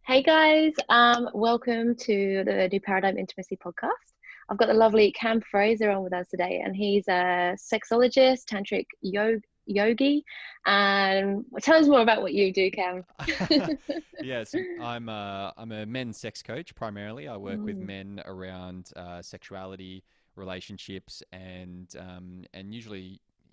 Hey guys, welcome to the New Paradigm Intimacy podcast. I've got the lovely Cam Fraser on with us today, and he's a sexologist, tantric yogi. And tell us more about what you do, Cam. Yes, I'm a men's sex coach primarily. I work with Mm, men around sexuality, relationships, and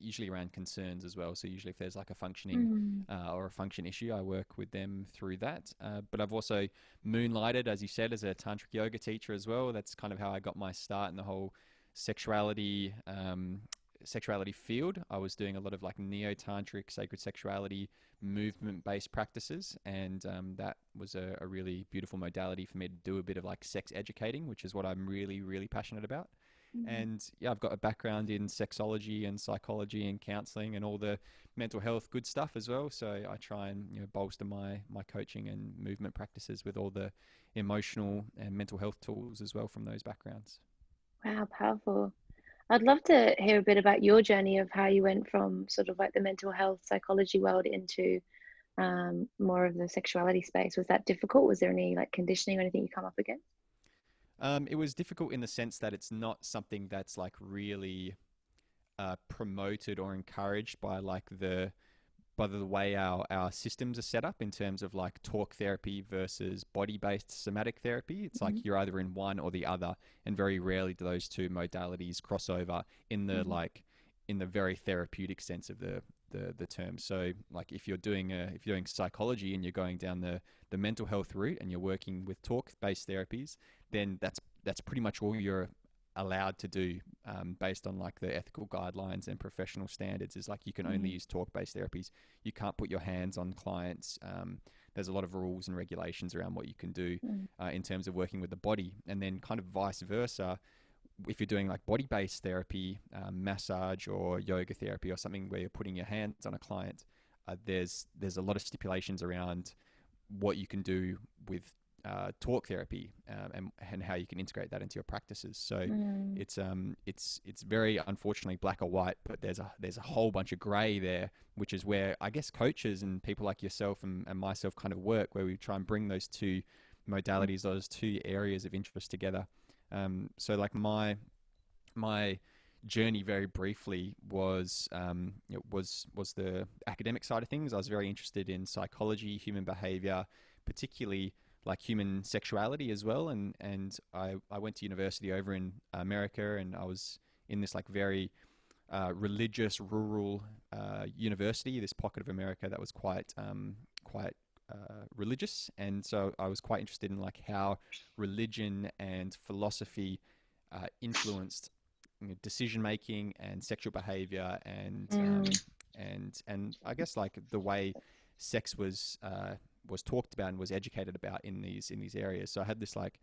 usually around concerns as well. So usually if there's like a functioning mm, or a function issue, I work with them through that. But I've also moonlighted, as you said, as a tantric yoga teacher as well. That's kind of how I got my start in the whole sexuality sexuality field. I was doing a lot of like neo tantric, sacred sexuality movement based practices. And that was a really beautiful modality for me to do a bit of like sex educating, which is what I'm really, really passionate about. mm. And yeah, I've got a background in sexology and psychology and counseling and all the mental health good stuff as well. So I try and bolster my coaching and movement practices with all the emotional and mental health tools as well from those backgrounds. Wow, powerful. I'd love to hear a bit about your journey of how you went from sort of like the mental health psychology world into more of the sexuality space. Was that difficult? Was there any like conditioning or anything you come up against? It was difficult in the sense that it's not something that's like really promoted or encouraged by like the way our systems are set up in terms of like talk therapy versus body based somatic therapy. It's Mm, like you're either in one or the other, and very rarely do those two modalities cross over in the mm, like in the very therapeutic sense of the term. So like if you're doing psychology and you're going down the mental health route and you're working with talk based therapies, then that's pretty much all you're allowed to do based on like the ethical guidelines and professional standards. Is like you can only mm, use talk based therapies. You can't put your hands on clients. There's a lot of rules and regulations around what you can do mm, in terms of working with the body, and then kind of vice versa. If you're doing like body based therapy, massage or yoga therapy or something where you're putting your hands on a client, there's a lot of stipulations around what you can do with talk therapy and how you can integrate that into your practices. So mm. it's very unfortunately black or white, but there's a whole bunch of grey there, which is where I guess coaches and people like yourself and myself kind of work, where we try and bring those two modalities, those two areas of interest together. So like my journey very briefly was the academic side of things. I was very interested in psychology, human behavior, particularly like human sexuality as well. And I went to university over in America, and I was in this like very religious rural university, this pocket of America that was quite religious, and so I was quite interested in like how religion and philosophy influenced decision making and sexual behavior Mm, and I guess like the way sex was talked about and was educated about in these areas. So I had this like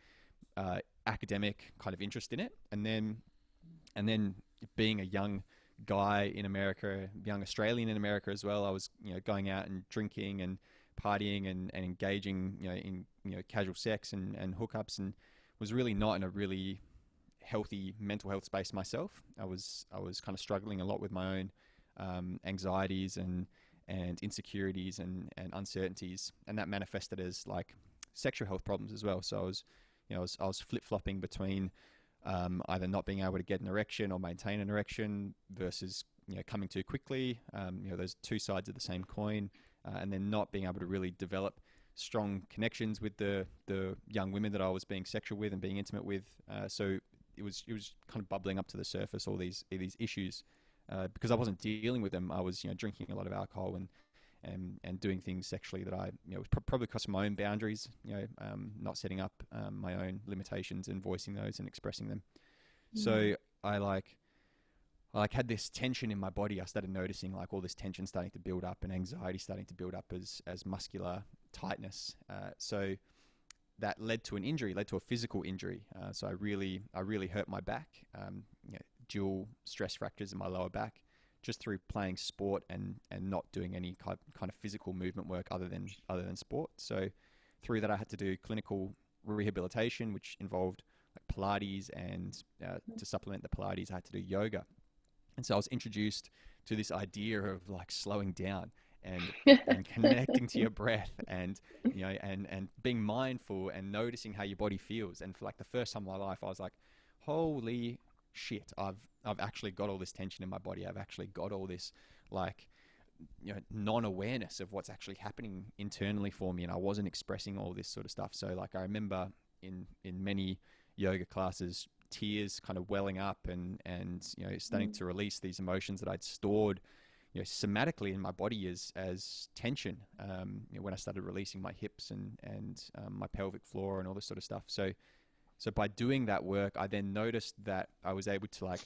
academic kind of interest in it, and then being a young guy in America, young Australian in America as well, I was going out and drinking and partying and engaging in casual sex and hookups, and was really not in a really healthy mental health space myself. I was kind of struggling a lot with my own anxieties and insecurities and uncertainties, and that manifested as like sexual health problems as well. So I was flip flopping between either not being able to get an erection or maintain an erection versus coming too quickly. Those two sides of the same coin, and then not being able to really develop strong connections with the young women that I was being sexual with and being intimate with. So it was kind of bubbling up to the surface, all these issues, because I wasn't dealing with them. I was drinking a lot of alcohol and doing things sexually that I was probably crossing my own boundaries. Not setting up my own limitations and voicing those and expressing them. mm, So I had this tension in my body. I started noticing like all this tension starting to build up and anxiety starting to build up as muscular tightness. So that led to an injury, led to a physical injury. So I really hurt my back. Dual stress fractures in my lower back, just through playing sport and not doing any kind of physical movement work other than sport. So through that, I had to do clinical rehabilitation, which involved like Pilates, and to supplement the Pilates, I had to do yoga. And so I was introduced to this idea of like slowing down and connecting to your breath, and and being mindful and noticing how your body feels. And for like the first time in my life, I was like, holy shit, I've actually got all this tension in my body. I've actually got all this like non-awareness of what's actually happening internally for me, and I wasn't expressing all this sort of stuff. So like I remember in many yoga classes, tears kind of welling up, and starting to release these emotions that I'd stored somatically in my body as tension, when I started releasing my hips and my pelvic floor and all this sort of stuff. So by doing that work, I then noticed that I was able to like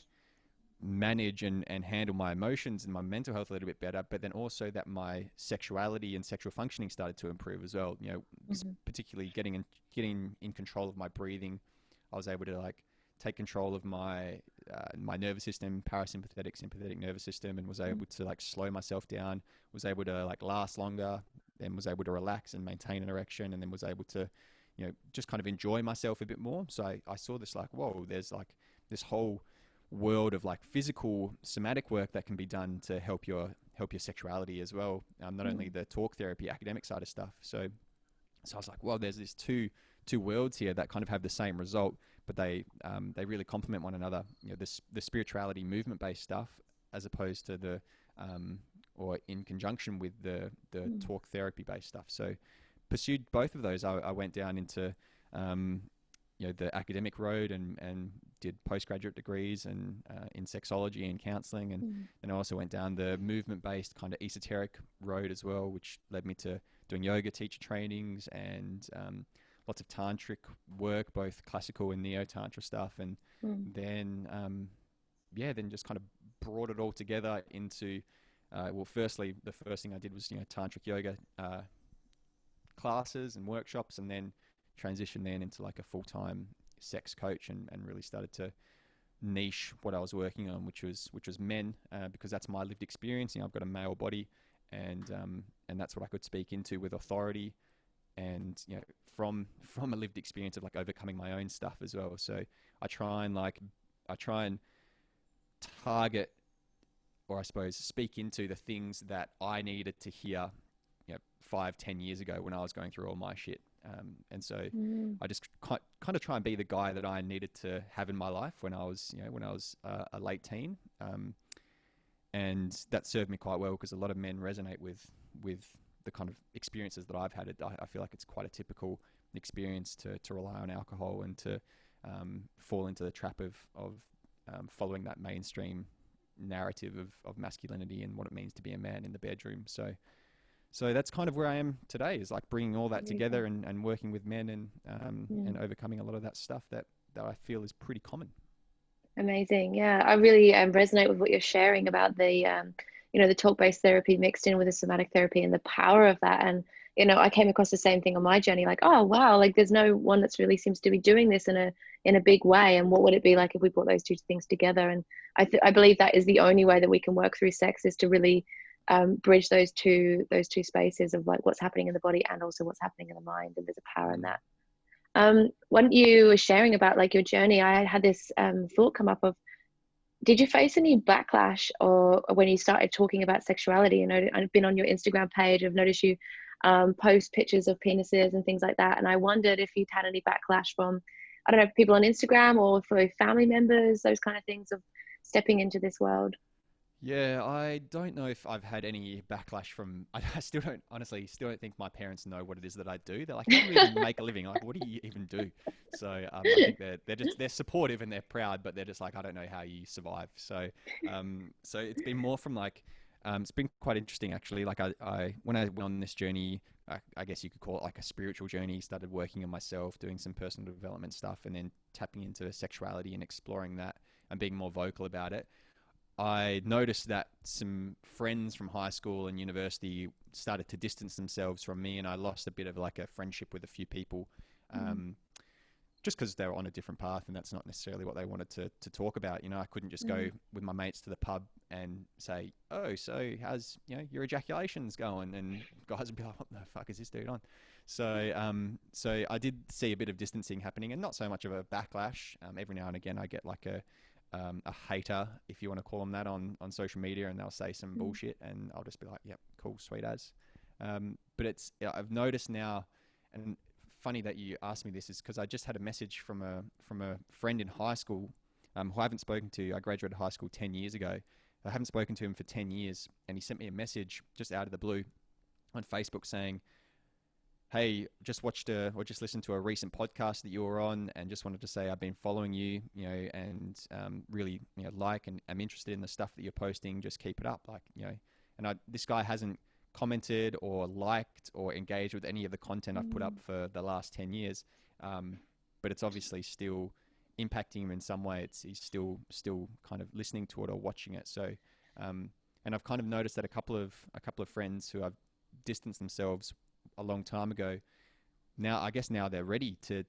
manage and handle my emotions and my mental health a little bit better, but then also that my sexuality and sexual functioning started to improve as well. Particularly getting in control of my breathing. I was able to like take control of my nervous system, parasympathetic, sympathetic nervous system, and was able to like slow myself down, was able to like last longer, then was able to relax and maintain an erection, and then was able to just kind of enjoy myself a bit more. So I saw this like, whoa, there's like this whole world of like physical somatic work that can be done to help your sexuality as well, not only the talk therapy academic side of stuff. So I was like, well, there's these two worlds here that kind of have the same result, but they really complement one another. The spirituality movement based stuff, as opposed to the or in conjunction with the talk therapy based stuff. So pursued both of those. I went down into the academic road and did postgraduate degrees and in sexology and counseling, and then I also went down the movement-based kind of esoteric road as well, which led me to doing yoga teacher trainings and lots of tantric work, both classical and neo-tantra stuff, and then just kind of brought it all together into firstly, the first thing I did was tantric yoga classes and workshops, and then transitioned then into like a full-time sex coach, and really started to niche what I was working on, which was men, because that's my lived experience. I've got a male body, and that's what I could speak into with authority, and from a lived experience of like overcoming my own stuff as well. So I try and target, or I suppose speak into the things that I needed to hear 5-10 years ago when I was going through all my shit. And so I just kind of try and be the guy that I needed to have in my life when I was a late teen, and that served me quite well, because a lot of men resonate with the kind of experiences that I've had. I feel like it's quite a typical experience to rely on alcohol and to fall into the trap of following that mainstream narrative of masculinity and what it means to be a man in the bedroom. So that's kind of where I am today, is like bringing all that together and working with men and overcoming a lot of that stuff that I feel is pretty common. Amazing. Yeah, I really resonate with what you're sharing about the the talk-based therapy mixed in with the somatic therapy and the power of that. And I came across the same thing on my journey, like, oh wow, like there's no one that's really seems to be doing this in a big way, and what would it be like if we brought those two things together? And I believe that is the only way that we can work through sex, is to really bridge those two spaces of like what's happening in the body and also what's happening in the mind, and there's a power in that. When you were sharing about like your journey, I had this thought come up of, did you face any backlash or when you started talking about sexuality? I've been on your Instagram page, I've noticed you post pictures of penises and things like that, and I wondered if you'd had any backlash from, I don't know, people on Instagram or for family members, those kind of things of stepping into this world. Yeah, I don't know if I've had any backlash from. I still don't think my parents know what it is that I do. They're like, "How do you even make a living? Like, what do you even do?" So I think they're supportive and they're proud, but they're just like, "I don't know how you survive." So it's been more from like, it's been quite interesting actually. Like I when I went on this journey, I guess you could call it like a spiritual journey. Started working on myself, doing some personal development stuff, and then tapping into sexuality and exploring that and being more vocal about it. I noticed that some friends from high school and university started to distance themselves from me, and I lost a bit of like a friendship with a few people, just because they were on a different path, and that's not necessarily what they wanted to talk about. I couldn't just go with my mates to the pub and say, "Oh, so how's your ejaculations going?" And guys would be like, "What the fuck is this dude on?" So I did see a bit of distancing happening, and not so much of a backlash. Every now and again, I get like a hater, if you want to call them that, on social media, and they'll say some bullshit, and I'll just be like, yep, cool, sweet as. But I've noticed now, and funny that you asked me this, is because I just had a message from a friend in high school, who I haven't spoken to. I graduated high school 10 years ago. I haven't spoken to him for 10 years, and he sent me a message just out of the blue on Facebook saying, hey, just watched or just listened to a recent podcast that you were on, and just wanted to say I've been following you, and really, like, and I'm interested in the stuff that you're posting. Just keep it up, like, and this guy hasn't commented or liked or engaged with any of the content I've put up for the last 10 years. But it's obviously still impacting him in some way. He's still kind of listening to it or watching it. So, and I've kind of noticed that a couple of friends who have distanced themselves a long time ago, now they're ready to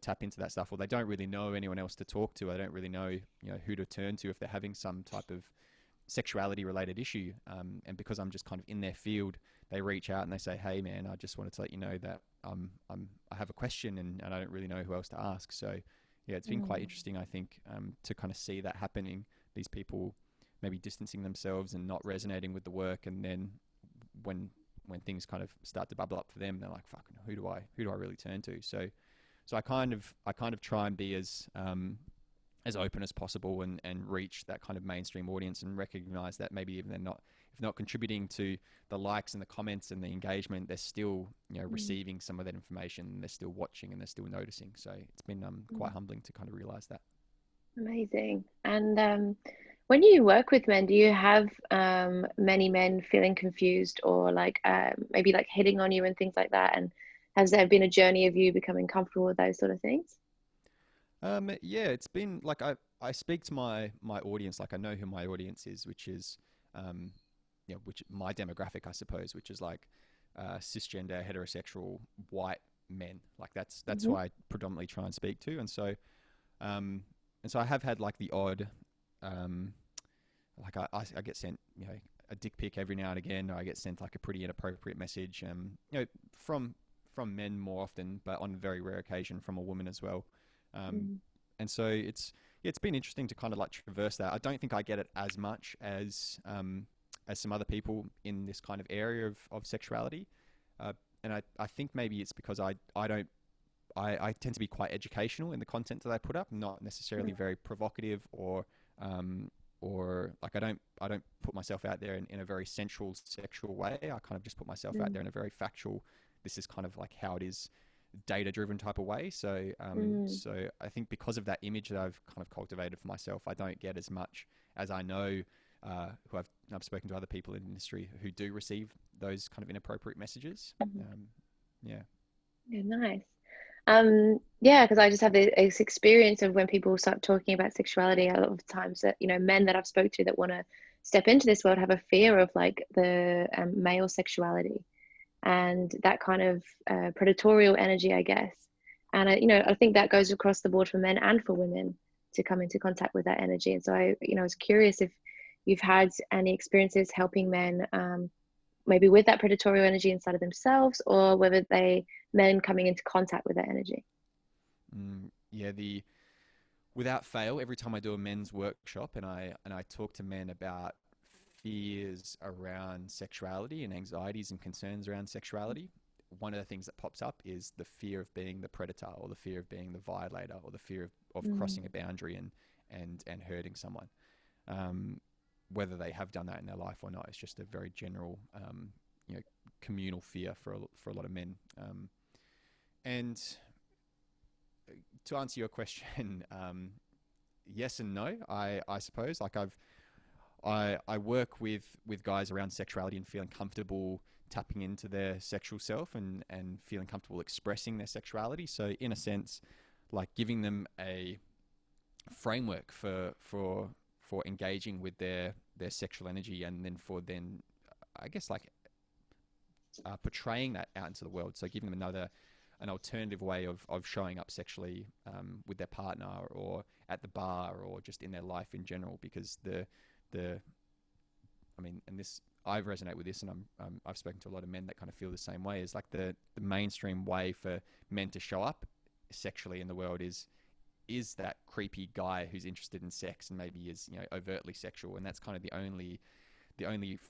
tap into that stuff, or they don't really know anyone else to talk to. I don't really know, who to turn to if they're having some type of sexuality related issue. And because I'm just kind of in their field, they reach out and they say, hey man, I just wanted to let you know that I have a question, and I don't really know who else to ask. So yeah, it's been quite interesting, I think, to kind of see that happening. These people maybe distancing themselves and not resonating with the work, and then when things kind of start to bubble up for them, they're like, fuck, who do I really turn to? So I kind of try and be as open as possible, and reach that kind of mainstream audience, and recognize that maybe even if not contributing to the likes and the comments and the engagement, they're still, receiving some of that information, and they're still watching, and they're still noticing. So it's been quite humbling to kind of realize that. Amazing. And when you work with men, do you have many men feeling confused, or like maybe like hitting on you and things like that? And has there been a journey of you becoming comfortable with those sort of things? Yeah, it's been like I speak to my audience, like I know who my audience is, which is which my demographic, I suppose, which is like cisgender, heterosexual, white men. Like that's who I predominantly try and speak to, and so I have had like the odd like I get sent a dick pic every now and again, or I get sent like a pretty inappropriate message from men more often, but on a very rare occasion from a woman as well. And so it's been interesting to kind of like traverse that. I don't think I get it as much as some other people in this kind of area of sexuality, and I think maybe it's because I tend to be quite educational in the content that I put up, not necessarily very provocative or like I don't put myself out there in a very sensual sexual way. I kind of just put myself out there in a very factual, this is kind of like how it is, data driven type of way. So so I think because of that image that I've kind of cultivated for myself, I don't get as much as I know who I've spoken to other people in the industry who do receive those kind of inappropriate messages. Yeah, Nice. Yeah, because I just have this experience of when people start talking about sexuality, a lot of times that men that I've spoke to that want to step into this world have a fear of like the male sexuality and that kind of predatorial energy, I guess. And I think that goes across the board for men and for women to come into contact with that energy. And so I was curious if you've had any experiences helping men maybe with that predatorial energy inside of themselves, or whether men coming into contact with that energy. Yeah, without fail, every time I do a men's workshop and I talk to men about fears around sexuality and anxieties and concerns around sexuality, one of the things that pops up is the fear of being the predator, or the fear of being the violator, or the fear of crossing a boundary and hurting someone. Whether they have done that in their life or not, it's just a very general, communal fear for a lot of men. And to answer your question, yes and no. I suppose like I work with guys around sexuality and feeling comfortable tapping into their sexual self and feeling comfortable expressing their sexuality. So in a sense, like giving them a framework for engaging with their sexual energy, and then I guess like portraying that out into the world. So giving them an alternative way of showing up sexually with their partner, or at the bar, or just in their life in general. Because I resonate with this, and I've spoken to a lot of men that kind of feel the same way. Is like the mainstream way for men to show up sexually in the world is is that creepy guy who's interested in sex and maybe is, you know, overtly sexual, and that's kind of the only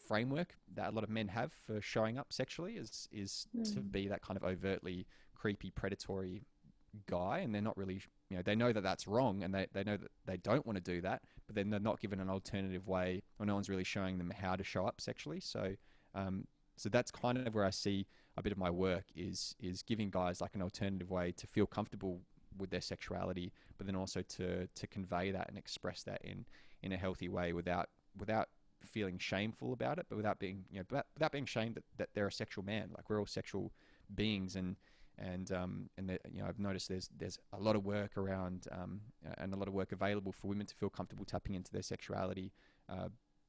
framework that a lot of men have for showing up sexually is to be that kind of overtly creepy, predatory guy. And they're not really, you know, they know that that's wrong, and they know that they don't want to do that, but then they're not given an alternative way, or no one's really showing them how to show up sexually. So that's kind of where I see a bit of my work is giving guys like an alternative way to feel comfortable with their sexuality, but then also to convey that and express that in a healthy way without feeling shameful about it, but without being, you know, without being shamed that they're a sexual man. Like, we're all sexual beings, and you know, I've noticed there's a lot of work around and a lot of work available for women to feel comfortable tapping into their sexuality.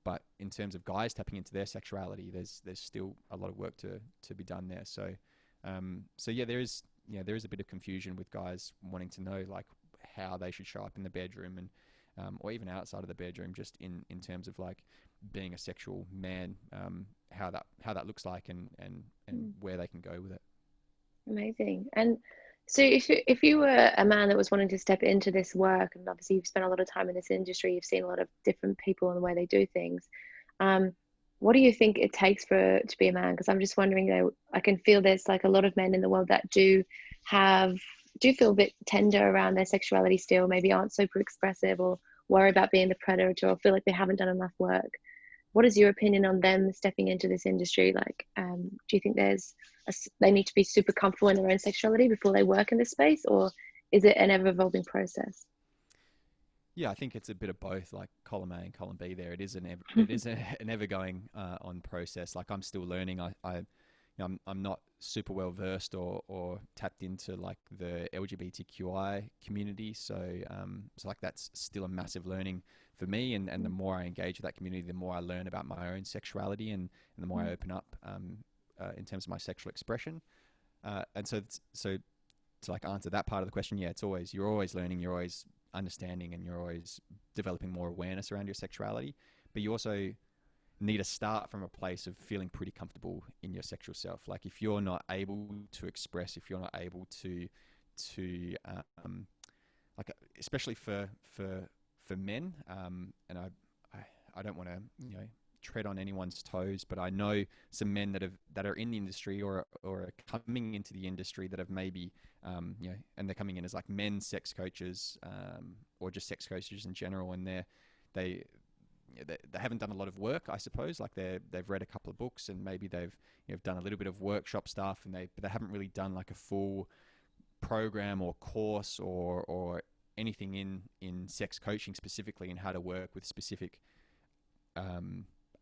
But in terms of guys tapping into their sexuality, there's still a lot of work to be done there. So yeah, there is a bit of confusion with guys wanting to know like how they should show up in the bedroom, and or even outside of the bedroom, just in terms of like being a sexual man, how that looks like, and where they can go with it. Amazing. And so if you were a man that was wanting to step into this work, and obviously you've spent a lot of time in this industry, you've seen a lot of different people and the way they do things, what do you think it takes to be a man? Because I'm just wondering, you know, I can feel there's like a lot of men in the world that do feel a bit tender around their sexuality still, maybe aren't super expressive, or worry about being the predator, or feel like they haven't done enough work. What is your opinion on them stepping into this industry? Like, do you think they need to be super comfortable in their own sexuality before they work in this space, or is it an ever-evolving process? Yeah, I think it's a bit of both, like column A and column B there. It is an ever-going on process. Like, I'm still learning. I'm not super well versed or tapped into like the LGBTQI community. So like that's still a massive learning for me. And the more I engage with that community, the more I learn about my own sexuality, and the more I open up in terms of my sexual expression. And so to like answer that part of the question, yeah, you're always learning, you're always understanding, and you're always developing more awareness around your sexuality. But you also need to start from a place of feeling pretty comfortable in your sexual self. Like, if you're not able to express, if you're not able to like, especially for men, and I don't want to, you know, tread on anyone's toes, but I know some men that are in the industry or are coming into the industry that have maybe you know, and they're coming in as like men sex coaches, or just sex coaches in general, and they haven't done a lot of work, I suppose. Like, they've read a couple of books, and maybe they've, you know, done a little bit of workshop stuff, and but they haven't really done like a full program or course or anything in sex coaching specifically, and how to work with specific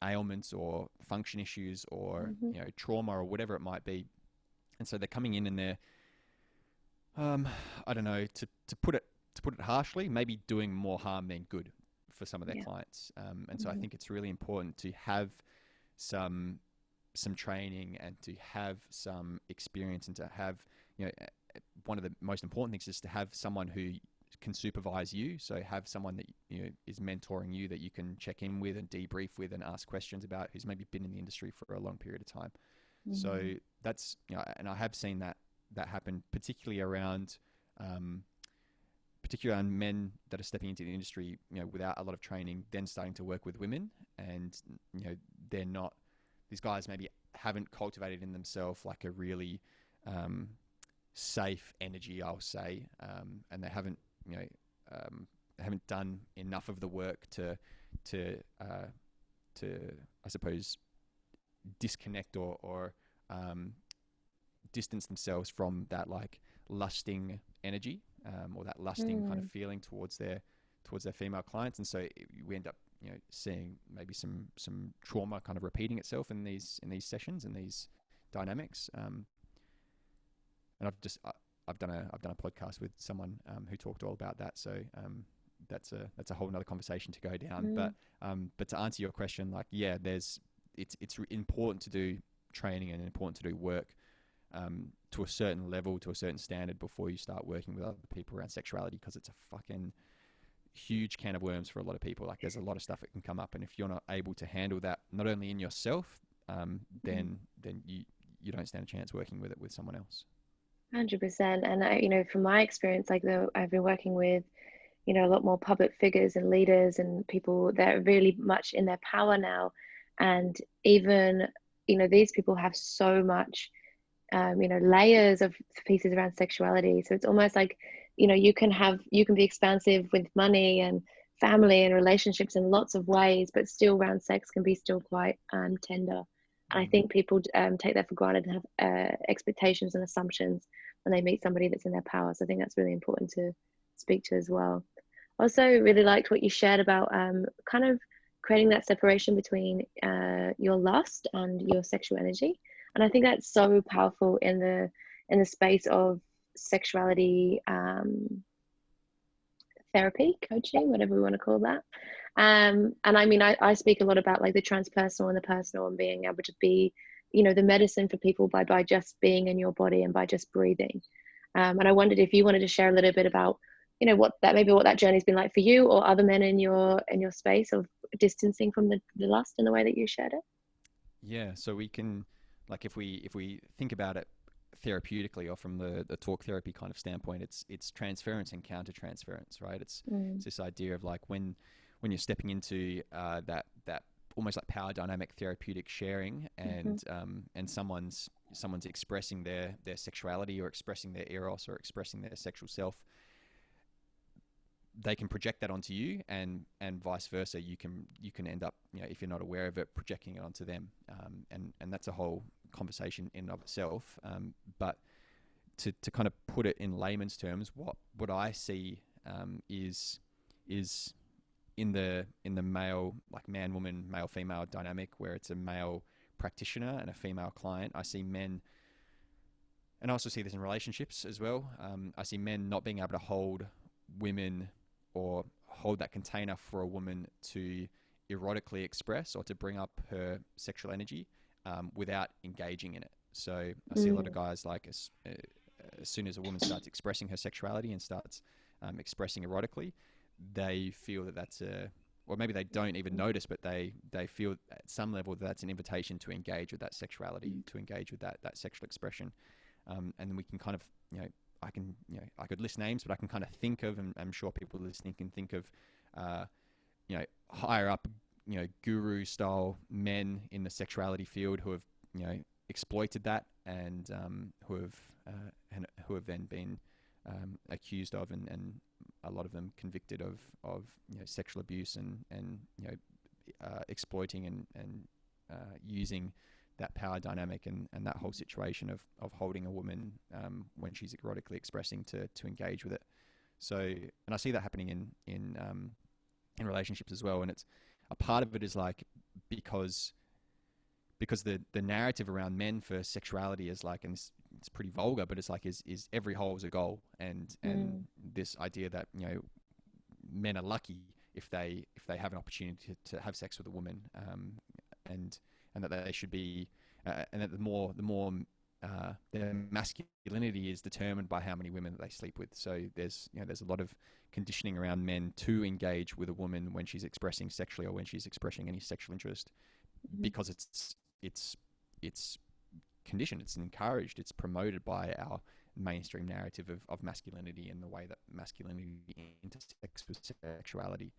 ailments or function issues, or you know, trauma, or whatever it might be. And so they're coming in, and they're I don't know, to put it harshly, maybe doing more harm than good for some of their clients. And so I think it's really important to have some training, and to have some experience, and to have, you know, one of the most important things is to have someone who can supervise you. So have someone that, you know, is mentoring you, that you can check in with and debrief with and ask questions about, who's maybe been in the industry for a long period of time. So that's, you know, and I have seen that happen, particularly around men that are stepping into the industry, you know, without a lot of training, then starting to work with women, and, you know, these guys maybe haven't cultivated in themselves like a really safe energy, I'll say, and they haven't, you know, haven't done enough of the work to I suppose disconnect or distance themselves from that like lusting energy, or that lusting kind of feeling towards their female clients. And so we end up, you know, seeing maybe some trauma kind of repeating itself in these sessions and these dynamics. And I've done a podcast with someone who talked all about that. So that's a whole nother conversation to go down. But to answer your question, like, yeah, it's important to do training and important to do work to a certain level, to a certain standard, before you start working with other people around sexuality, because it's a fucking huge can of worms for a lot of people. Like, there's a lot of stuff that can come up, and if you're not able to handle that, not only in yourself, then you don't stand a chance working with it with someone else. 100%. And I, from my experience, like I've been working with, a lot more public figures and leaders and people that are really much in their power now. And even, these people have so much, layers of pieces around sexuality. So it's almost like, you can be expansive with money and family and relationships in lots of ways, but still around sex can be still quite tender. And I think people take that for granted and have expectations and assumptions when they meet somebody that's in their power. So I think that's really important to speak to as well. Also, really liked what you shared about kind of creating that separation between your lust and your sexual energy. And I think that's so powerful in the space of sexuality therapy, coaching, whatever we want to call that. And I mean, I speak a lot about like the transpersonal and the personal and being able to be, the medicine for people by just being in your body and by just breathing. And I wondered if you wanted to share a little bit about, what that journey's been like for you or other men in your space of distancing from the lust in the way that you shared it. Yeah, so we can, like, if we think about it therapeutically or from the talk therapy kind of standpoint, it's transference and counter transference, right? It's this idea of like when you're stepping into that almost like power dynamic therapeutic sharing, and and someone's expressing their sexuality or expressing their eros or expressing their sexual self, they can project that onto you, and vice versa. You can end up, if you're not aware of it, projecting it onto them, and that's a whole conversation in and of itself. But to kind of put it in layman's terms, what I see is in the male, like man woman, male female dynamic, where it's a male practitioner and a female client. I see men, and I also see this in relationships as well. I see men not being able to hold women or hold that container for a woman to erotically express or to bring up her sexual energy without engaging in it. So I see a lot of guys, like as soon as a woman starts expressing her sexuality and starts expressing erotically, they feel that that's or maybe they don't even notice, but they feel at some level that that's an invitation to engage with that sexuality, to engage with that sexual expression. And then we can kind of, I could list names, but I can kind of think of, and I'm sure people listening can think of, higher up, guru style men in the sexuality field who have, exploited that, and who have then been accused of, and a lot of them convicted of sexual abuse and exploiting and using that power dynamic and that whole situation of holding a woman when she's erotically expressing to engage with it. So, and I see that happening in relationships as well. And it's a part of it is like, because the narrative around men for sexuality is like, and it's pretty vulgar, but it's like, is every hole is a goal. And this idea that, men are lucky if they have an opportunity to have sex with a woman, and that they should be, and that the more their masculinity is determined by how many women that they sleep with. So there's a lot of conditioning around men to engage with a woman when she's expressing sexually or when she's expressing any sexual interest, because it's conditioned, it's encouraged, it's promoted by our mainstream narrative of masculinity and the way that masculinity intersects with sexuality.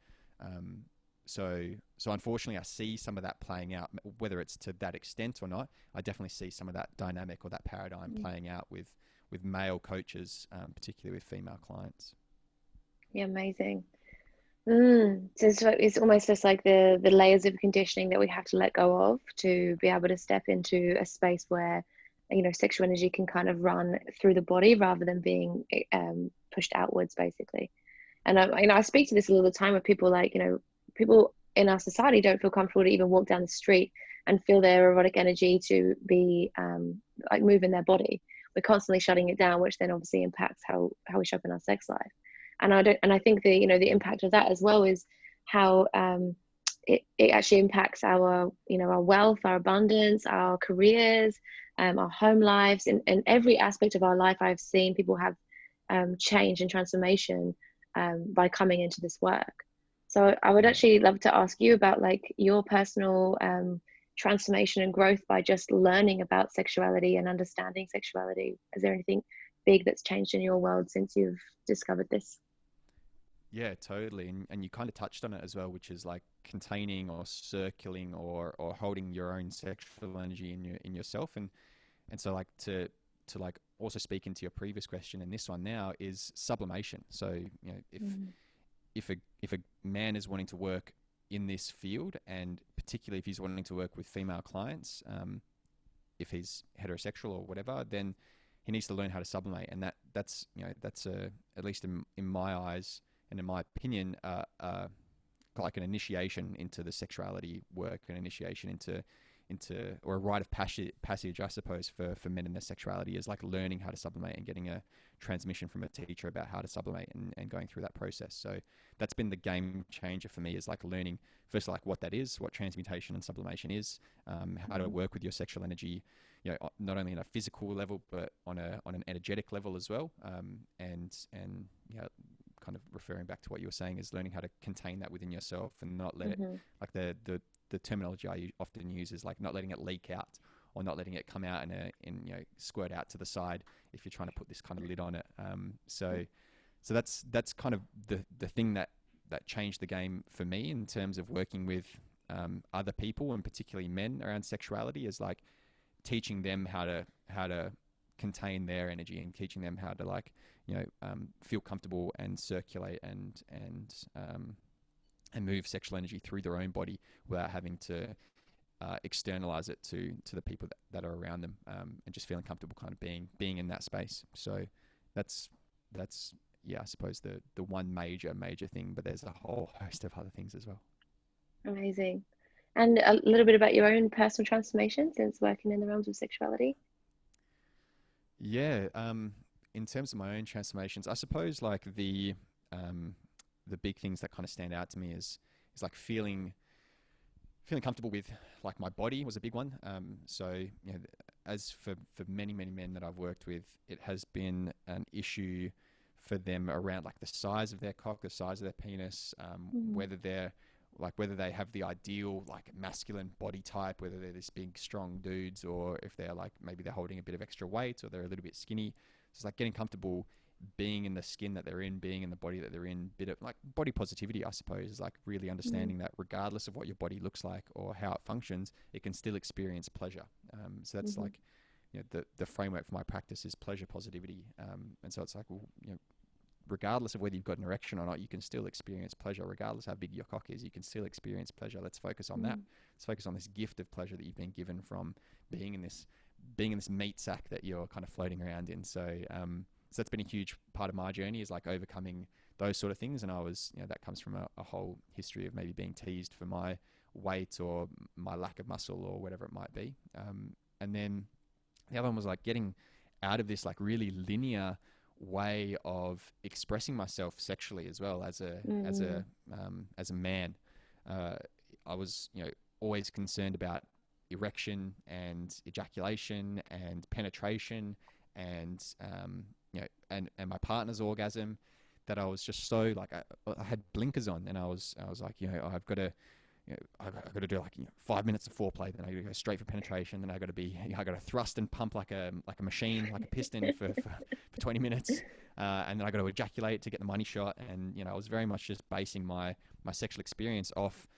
So unfortunately, I see some of that playing out, whether it's to that extent or not. I definitely see some of that dynamic or that paradigm playing out with male coaches, particularly with female clients. Yeah, amazing. So it's almost just like the layers of conditioning that we have to let go of to be able to step into a space where, sexual energy can kind of run through the body rather than being pushed outwards, basically. And I speak to this all the time with people, like, people in our society don't feel comfortable to even walk down the street and feel their erotic energy to be like move in their body. We're constantly shutting it down, which then obviously impacts how we show up in our sex life. And I think the impact of that as well is how it actually impacts our our wealth, our abundance, our careers, our home lives, and every aspect of our life. I've seen people have change and transformation by coming into this work. So I would actually love to ask you about like your personal transformation and growth by just learning about sexuality and understanding sexuality. Is there anything big that's changed in your world since you've discovered this? Yeah, totally. And you kind of touched on it as well, which is like containing or circling or holding your own sexual energy in yourself. And so like to like also speak into your previous question and this one now is sublimation. So, you know, if a man is wanting to work in this field, and particularly if he's wanting to work with female clients, if he's heterosexual or whatever, then he needs to learn how to sublimate. And that's you know, that's at least in my eyes and in my opinion, like an initiation into the sexuality work, an initiation into or a rite of passage, I suppose, for men in their sexuality, is like learning how to sublimate and getting a transmission from a teacher about how to sublimate and going through that process. So that's been the game changer for me, is like learning first like what that is, what transmutation and sublimation is, how to work with your sexual energy, you know, not only on a physical level but on an energetic level as well, and you know, kind of referring back to what you were saying, is learning how to contain that within yourself and not let it, like the terminology I often use is like not letting it leak out or not letting it come out and you know, squirt out to the side if you're trying to put this kind of lid on it. So that's kind of the thing that changed the game for me in terms of working with other people, and particularly men, around sexuality, is like teaching them how to contain their energy and teaching them how to, like, you know, feel comfortable and circulate and move sexual energy through their own body without having to externalize it to the people that are around them, and just feeling comfortable kind of being in that space. So that's yeah, I suppose the one major thing, but there's a whole host of other things as well. Amazing. And a little bit about your own personal transformation since working in the realms of sexuality. Yeah, in terms of my own transformations, I suppose like the big things that kind of stand out to me is like feeling comfortable with, like, my body was a big one. So, you know, as for many men that I've worked with, it has been an issue for them around like the size of their cock, the size of their penis, whether they have the ideal like masculine body type, whether they're this big strong dudes, or if they're like maybe they're holding a bit of extra weight or they're a little bit skinny. So it's like getting comfortable being in the skin that they're in, being in the body that they're in. Bit of like body positivity, I suppose, is like really understanding that regardless of what your body looks like or how it functions, it can still experience pleasure. So that's like, you know, the framework for my practice is pleasure positivity. And so it's like, well, you know, regardless of whether you've got an erection or not, you can still experience pleasure. Regardless how big your cock is, you can still experience pleasure. Let's focus on that. Let's focus on this gift of pleasure that you've been given from being in this meat sack that you're kind of floating around in. So so that's been a huge part of my journey, is like overcoming those sort of things. And I was, you know, that comes from a whole history of maybe being teased for my weight or my lack of muscle or whatever it might be. And then the other one was like getting out of this like really linear way of expressing myself sexually as well as a man. I was, you know, always concerned about erection and ejaculation and penetration and you know, and my partner's orgasm, that I was just so like I had blinkers on, and I was like, you know, I've got to, you know, I've got to do like, you know, 5 minutes of foreplay, then I got to go straight for penetration, then I got to thrust and pump like a machine, like a piston for 20 minutes, and then I got to ejaculate to get the money shot. And, you know, I was very much just basing my sexual experience off,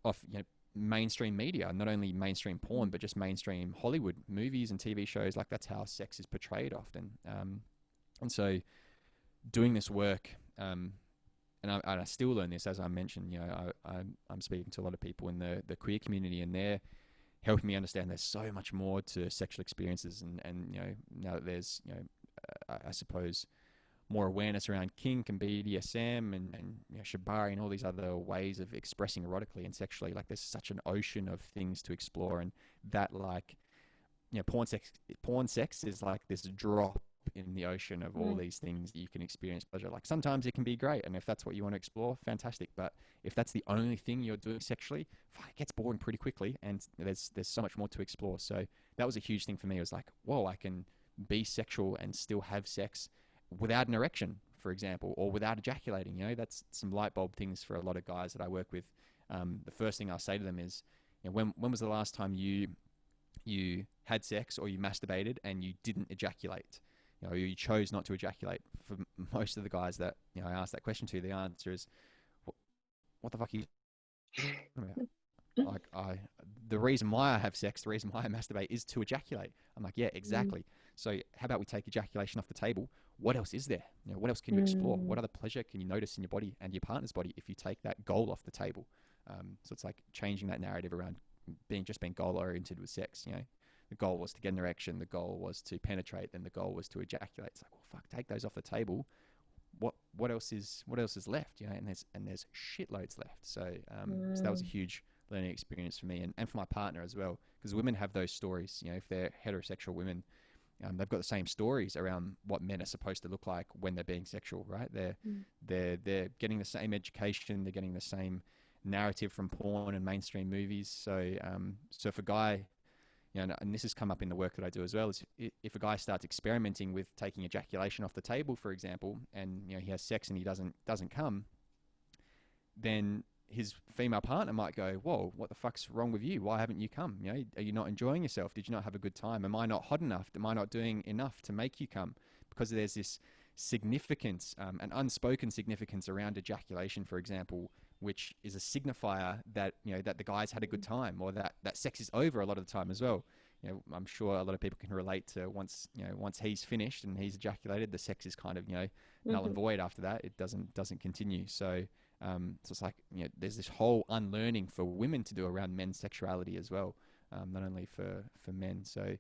you know, mainstream media, not only mainstream porn, but just mainstream Hollywood movies and TV shows. Like, that's how sex is portrayed often. And so doing this work, and I still learn this, as I mentioned, you know, I'm speaking to a lot of people in the queer community, and they're helping me understand there's so much more to sexual experiences. And you know, now that there's, you know, I suppose more awareness around kink and BDSM and you know, shibari and all these other ways of expressing erotically and sexually, like there's such an ocean of things to explore. And that, like, you know, porn sex is like this drop in the ocean of all these things that you can experience pleasure. Like, sometimes it can be great, and if that's what you want to explore, fantastic. But if that's the only thing you're doing sexually, it gets boring pretty quickly, and there's so much more to explore. So that was a huge thing for me. It was like, whoa, I can be sexual and still have sex without an erection, for example, or without ejaculating. You know, that's some light bulb things for a lot of guys that I work with. The first thing I say to them is, you know, when was the last time you had sex or you masturbated and you didn't ejaculate? you know, you chose not to ejaculate. For most of the guys that, you know, I asked that question to, the answer is, what the fuck are you talking about? Like, the reason why I have sex, the reason why I masturbate is to ejaculate. I'm like, yeah, exactly. So how about we take ejaculation off the table? What else is there? You know, what else can you explore? What other pleasure can you notice in your body and your partner's body if you take that goal off the table? So it's like changing that narrative around being goal oriented with sex. You know, the goal was to get an erection, the goal was to penetrate, then the goal was to ejaculate. It's like, well, fuck, take those off the table. What else is left? You know, and there's shitloads left. So so that was a huge learning experience for me and for my partner as well, because women have those stories. You know, if they're heterosexual women, they've got the same stories around what men are supposed to look like when they're being sexual, right? They're getting the same education, they're getting the same narrative from porn and mainstream movies. So so if a guy, you know, and this has come up in the work that I do as well, is if a guy starts experimenting with taking ejaculation off the table, for example, and, you know, he has sex and he doesn't come, then his female partner might go, whoa, what the fuck's wrong with you? Why haven't you come? You know, are you not enjoying yourself? Did you not have a good time? Am I not hot enough? Am I not doing enough to make you come? Because there's this significance, an unspoken significance around ejaculation, for example, which is a signifier that, you know, that the guy's had a good time, or that sex is over a lot of the time as well. You know, I'm sure a lot of people can relate to once he's finished and he's ejaculated, the sex is kind of, you know, null and void after that. It doesn't continue. So it's like, you know, there's this whole unlearning for women to do around men's sexuality as well, not only for men. So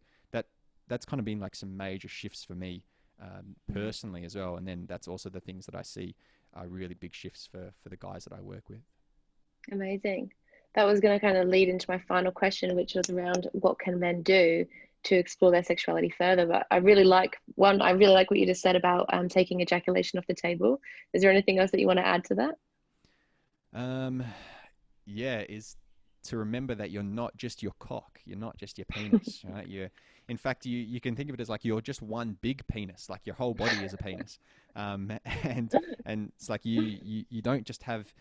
that's kind of been like some major shifts for me personally as well. And then that's also the things that I see are really big shifts for the guys that I work with. Amazing. That was going to kind of lead into my final question, which was around what can men do to explore their sexuality further. But I really like what you just said about taking ejaculation off the table. Is there anything else that you want to add to that? Yeah, is to remember that you're not just your cock, you're not just your penis, right? In fact, you can think of it as like you're just one big penis, like your whole body is a penis. And it's like you don't just have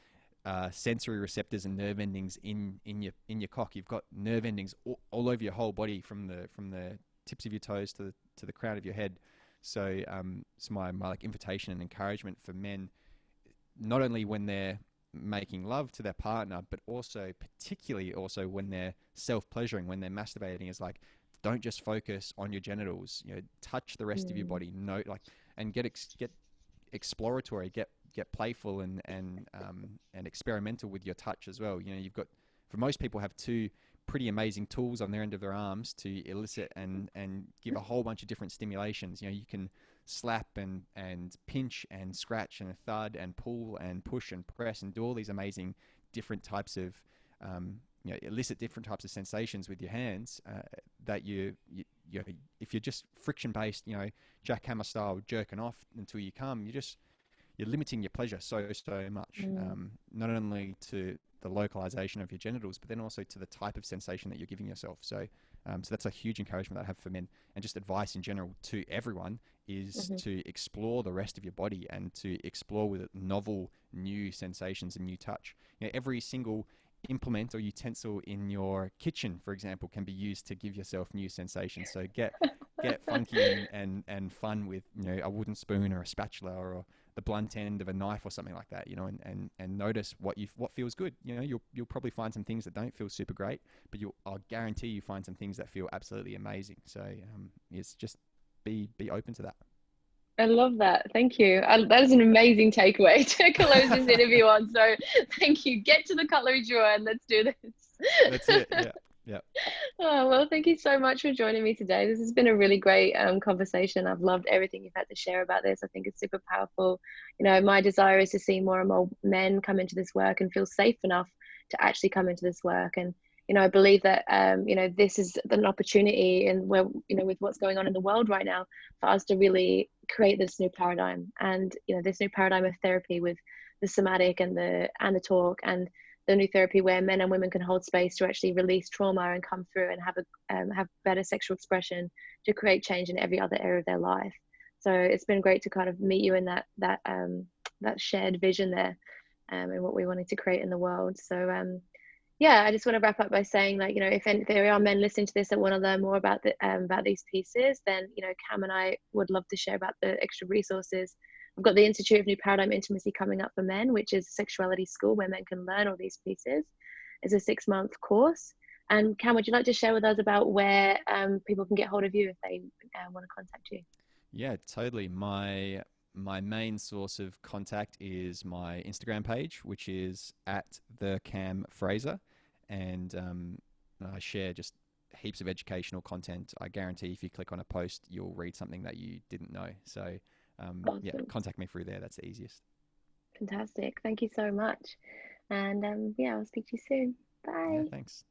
sensory receptors and nerve endings in your cock. You've got nerve endings all over your whole body, from the tips of your toes to the crown of your head. So it's my like invitation and encouragement for men, not only when they're making love to their partner, but also particularly also when they're self-pleasuring, when they're masturbating, is like, don't just focus on your genitals, you know, touch the rest of your body, and get exploratory, get playful and experimental with your touch as well. You know, you've got, for most people, have two pretty amazing tools on their end of their arms to elicit and give a whole bunch of different stimulations. You know, you can slap and pinch and scratch and thud and pull and push and press and do all these amazing different types of you know, elicit different types of sensations with your hands that you if you're just friction based, you know, jackhammer style jerking off until you come, you're limiting your pleasure so much. Not only to the localization of your genitals, but then also to the type of sensation that you're giving yourself. So so that's a huge encouragement that I have for men, and just advice in general to everyone is to explore the rest of your body and to explore with novel, new sensations and new touch. You know, every single implement or utensil in your kitchen, for example, can be used to give yourself new sensations. So get funky and fun with, you know, a wooden spoon or a spatula or the blunt end of a knife or something like that, you know, and notice what feels good. You know, you'll probably find some things that don't feel super great, but I'll guarantee you find some things that feel absolutely amazing. So it's just be open to that. I love that. Thank you. That is an amazing takeaway to close this interview on. So thank you. Get to the cutlery drawer and let's do this. That's it. Yeah. Yeah. Oh, well, thank you so much for joining me today. This has been a really great conversation. I've loved everything you've had to share about this. I think it's super powerful. You know, my desire is to see more and more men come into this work and feel safe enough to actually come into this work. And you know, I believe that you know, this is an opportunity, and where, you know, with what's going on in the world right now, for us to really create this new paradigm, and you know, this new paradigm of therapy with the somatic and the talk, and the new therapy where men and women can hold space to actually release trauma and come through and have better sexual expression to create change in every other area of their life. So it's been great to kind of meet you in that shared vision there, and what we wanted to create in the world. So yeah, I just want to wrap up by saying, like, if there are men listening to this that want to learn more about these pieces, then Cam and I would love to share about the extra resources. I've got the Institute of New Paradigm Intimacy coming up for men, which is a sexuality school where men can learn all these pieces. It's a 6-month course. And Cam, would you like to share with us about where people can get hold of you if they want to contact you? Yeah, totally. My main source of contact is my Instagram page, which is at the Cam Fraser, and I share just heaps of educational content. I guarantee if you click on a post, you'll read something that you didn't know. So yeah, Awesome. contact me through there. That's the easiest. Fantastic. Thank you so much. And yeah, I'll speak to you soon. Yeah, Bye. thanks.